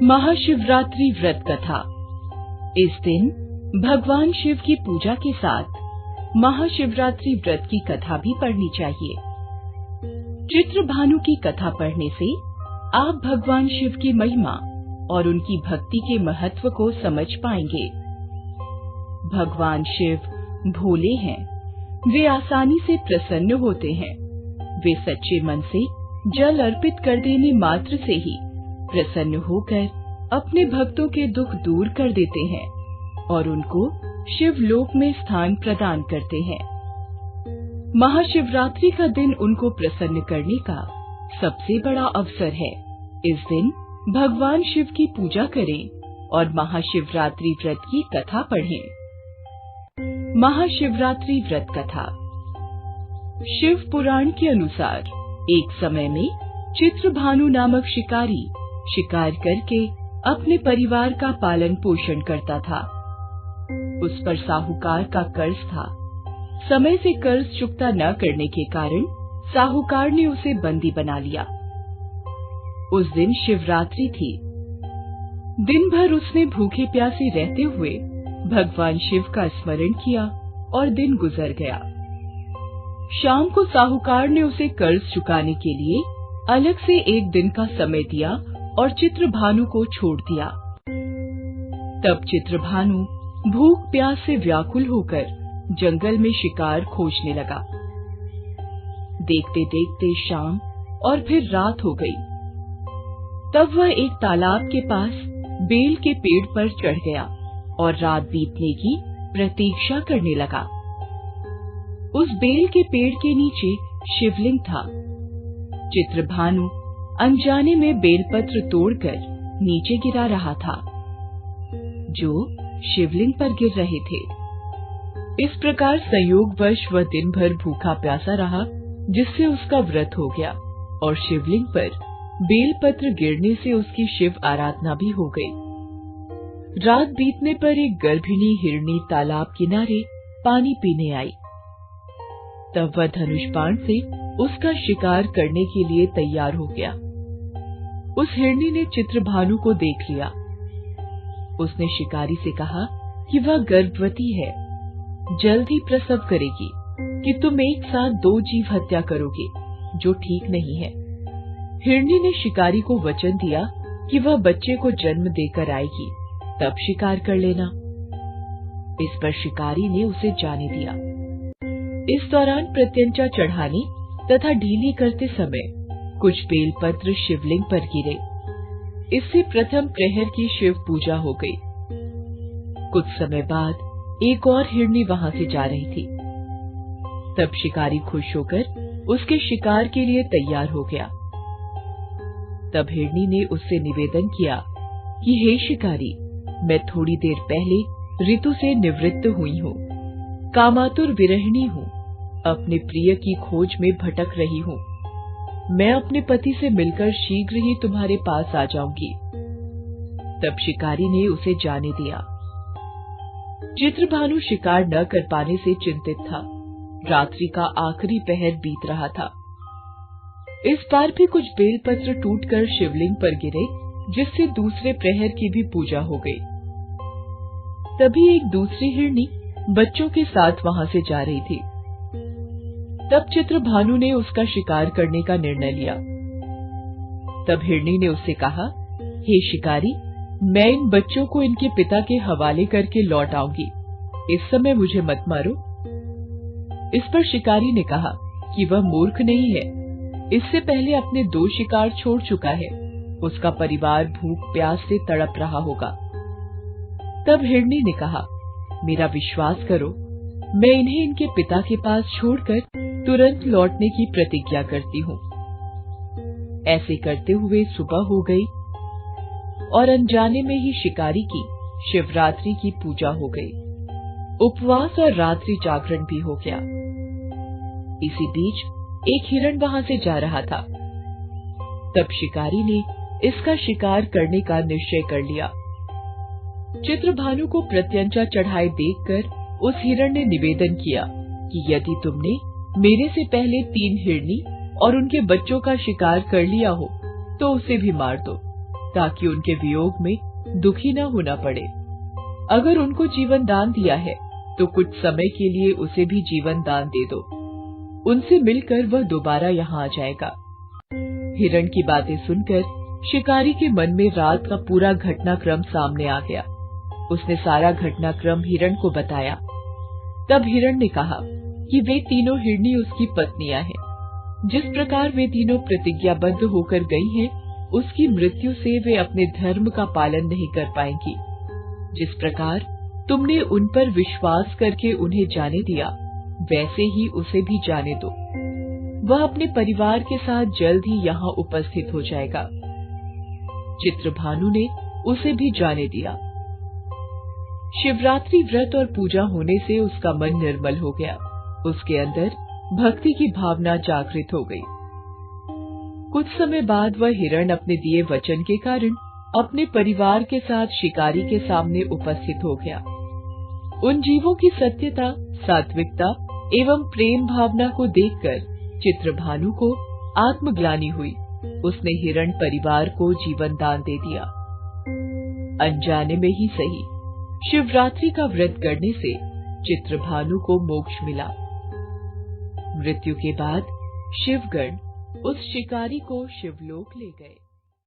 महाशिवरात्रि व्रत कथा। इस दिन भगवान शिव की पूजा के साथ महाशिवरात्रि व्रत की कथा भी पढ़नी चाहिए। चित्रभानु की कथा पढ़ने से आप भगवान शिव की महिमा और उनकी भक्ति के महत्व को समझ पाएंगे। भगवान शिव भोले हैं, वे आसानी से प्रसन्न होते हैं। वे सच्चे मन से जल अर्पित कर देने मात्र से ही प्रसन्न होकर अपने भक्तों के दुख दूर कर देते हैं और उनको शिवलोक में स्थान प्रदान करते हैं। महाशिवरात्रि का दिन उनको प्रसन्न करने का सबसे बड़ा अवसर है। इस दिन भगवान शिव की पूजा करें और महाशिवरात्रि व्रत की कथा पढ़ें। महाशिवरात्रि व्रत कथा। शिव पुराण के अनुसार एक समय में चित्रभानु नामक शिकारी शिकार करके अपने परिवार का पालन पोषण करता था। उस पर साहूकार का कर्ज था। समय से कर्ज चुकता न करने के कारण साहूकार ने उसे बंदी बना लिया। उस दिन शिवरात्रि थी। दिन भर उसने भूखे प्यासे रहते हुए भगवान शिव का स्मरण किया और दिन गुजर गया। शाम को साहूकार ने उसे कर्ज चुकाने के लिए अलग से एक दिन का समय दिया और चित्रभानु को छोड़ दिया। तब चित्रभानु भूख प्यास से व्याकुल होकर जंगल में शिकार खोजने लगा। देखते देखते शाम और फिर रात हो गई। तब वह एक तालाब के पास बेल के पेड़ पर चढ़ गया और रात बीतने की प्रतीक्षा करने लगा। उस बेल के पेड़ के नीचे शिवलिंग था। चित्रभानु अनजाने में बेलपत्र तोड़कर नीचे गिरा रहा था, जो शिवलिंग पर गिर रहे थे। इस प्रकार संयोगवश वह दिन भर भूखा प्यासा रहा, जिससे उसका व्रत हो गया और शिवलिंग पर बेलपत्र गिरने से उसकी शिव आराधना भी हो गई। रात बीतने पर एक गर्भिणी हिरनी तालाब किनारे पानी पीने आई। तब वह धनुष बाण से उसका शिकार करने के लिए तैयार हो गया। उस हिरनी ने चित्रभानु को देख लिया। उसने शिकारी से कहा कि वह गर्भवती है, जल्द ही प्रसव करेगी, कि तुम एक साथ 2 जीव हत्या करोगे, जो ठीक नहीं है। हिरनी ने शिकारी को वचन दिया कि वह बच्चे को जन्म देकर आएगी, तब शिकार कर लेना। इस पर शिकारी ने उसे जाने दिया। इस दौरान प्रत्यंचा चढ़ाने तथा ढीली करते समय कुछ बेलपत्र शिवलिंग पर गिरे। इससे प्रथम प्रहर की शिव पूजा हो गई। कुछ समय बाद एक और हिरनी वहां से जा रही थी। तब शिकारी खुश होकर उसके शिकार के लिए तैयार हो गया। तब हिरनी ने उससे निवेदन किया कि हे शिकारी, मैं थोड़ी देर पहले ऋतु से निवृत्त हुई हूँ, कामातुर विरहिणी हूँ, अपने प्रिय की खोज में भटक रही हूँ। मैं अपने पति से मिलकर शीघ्र ही तुम्हारे पास आ जाऊंगी। तब शिकारी ने उसे जाने दिया। चित्रभानु शिकार न कर पाने से चिंतित था। रात्रि का आखिरी पहर बीत रहा था। इस बार भी कुछ बेलपत्र टूटकर शिवलिंग पर गिरे, जिससे दूसरे प्रहर की भी पूजा हो गई। तभी एक दूसरी हिरनी बच्चों के साथ वहां से जा रही थी। तब चित्रभानु ने उसका शिकार करने का निर्णय लिया। तब हिरनी ने उससे कहा, हे शिकारी, मैं इन बच्चों को इनके पिता के हवाले करके लौट आऊंगी। इस समय मुझे मत मारो। इस पर शिकारी ने कहा कि वह मूर्ख नहीं है। इससे पहले अपने 2 शिकार छोड़ चुका है। उसका परिवार भूख प्यास से तड़प रहा होगा। तब हिरनी ने कहा, मेरा विश्वास करो, मैं इन्हें इनके पिता के पास छोड़कर तुरंत लौटने की प्रतिज्ञा करती हूँ। ऐसे करते हुए सुबह हो गई और अनजाने में ही शिकारी की शिवरात्रि की पूजा हो गई। उपवास और रात्रि जागरण भी हो गया। इसी बीच एक हिरण वहां से जा रहा था। तब शिकारी ने इसका शिकार करने का निश्चय कर लिया। चित्रभानु को प्रत्यंचा चढ़ाए देखकर उस हिरण ने निवेदन किया कि यदि तुमने मेरे से पहले 3 हिरनी और उनके बच्चों का शिकार कर लिया हो, तो उसे भी मार दो, ताकि उनके वियोग में दुखी न होना पड़े। अगर उनको जीवन दान दिया है तो कुछ समय के लिए उसे भी जीवन दान दे दो, उनसे मिलकर वह दोबारा यहाँ आ जाएगा। हिरण की बातें सुनकर शिकारी के मन में रात का पूरा घटनाक्रम सामने आ गया। उसने सारा घटनाक्रम हिरण को बताया। तब हिरण ने कहा कि वे तीनों हिरनी उसकी पत्नियां हैं। जिस प्रकार वे तीनों प्रतिज्ञाबद्ध होकर गई हैं, उसकी मृत्यु से वे अपने धर्म का पालन नहीं कर पाएंगी। जिस प्रकार तुमने उन पर विश्वास करके उन्हें जाने दिया, वैसे ही उसे भी जाने दो। वह अपने परिवार के साथ जल्द ही यहाँ उपस्थित हो जाएगा। चित्रभानु ने उसे भी जाने दिया। शिवरात्रि व्रत और पूजा होने से उसका मन निर्मल हो गया। उसके अंदर भक्ति की भावना जागृत हो गई। कुछ समय बाद वह हिरण अपने दिए वचन के कारण अपने परिवार के साथ शिकारी के सामने उपस्थित हो गया। उन जीवों की सत्यता, सात्विकता एवं प्रेम भावना को देखकर चित्रभानु को आत्मग्लानि हुई। उसने हिरण परिवार को जीवन दान दे दिया। अनजाने में ही सही, शिवरात्रि का व्रत करने से चित्रभानु को मोक्ष मिला। मृत्यु के बाद शिवगण उस शिकारी को शिवलोक ले गए।